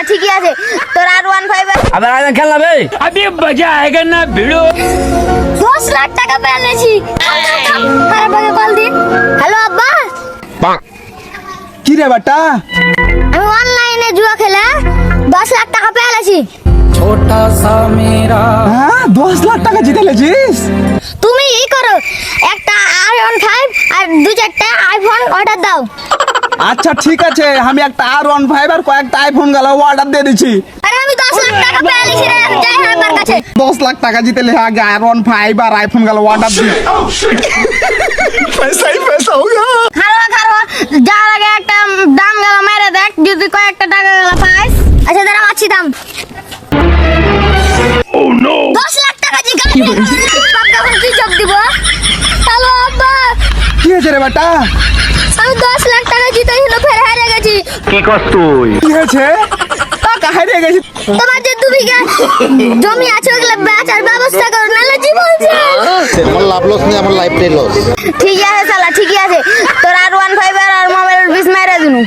ঠিকই আছে তোর আর 15 আবার আগে খেলনা বে अभी मजा आएगा ना भिड़ो 10 লাখ টাকা পেয়েছি খারাপ আগে কল দি হ্যালো আব্বা কি রে বেটা? আমি অনলাইনে জুয়া খেলে 10 লাখ টাকা পেয়েছি হ্যাঁ 10 লাখ টাকা জিতে লেছিস? তুমি ই করো একটা R15 আর 2-4টা আইফোন অর্ডার দাও আচ্ছা ঠিক আছে, আমি একটা R15 আর কয়েকটা আইফোন গেল অর্ডার দিয়ে দিচ্ছি। আরে আমি 10 লাখ টাকা পেয়েছি রে যাই না আমার কাছে 10 লাখ টাকা জিতলে আগে R15 আর আইফোন গেল অর্ডার দি। পয়সা ही पैसा होगा। খারো যার আগে একটা দাম গেল মেরে দেখ যদি কয়েকটা টাকা গেল পাইস আচ্ছা দাঁড়া মাছি দাম Oh no 10 লাখ টাকা জি গাড়ি পাক্কা ভর্তি চক দিব হ্যালো আব্বা কি হয়েছে রে বেটা? আমি 10 লাখ টাকা জিতেছিল ফের হেরে গেছি কি করছ তুই কি হয়েছে? টাকা হারিয়ে গেছিস? তোমার যে 2 বিঘা জমি আছে ওগুলো বেচার ব্যবস্থা করো নালে জীবন শেষ আমার লাভ লস নেই, আমার লাইফটাই লস। ঠিক আছে শালা ঠিকই আছে তোর আর 15 আর মোবাইল 20 মেরে দিনু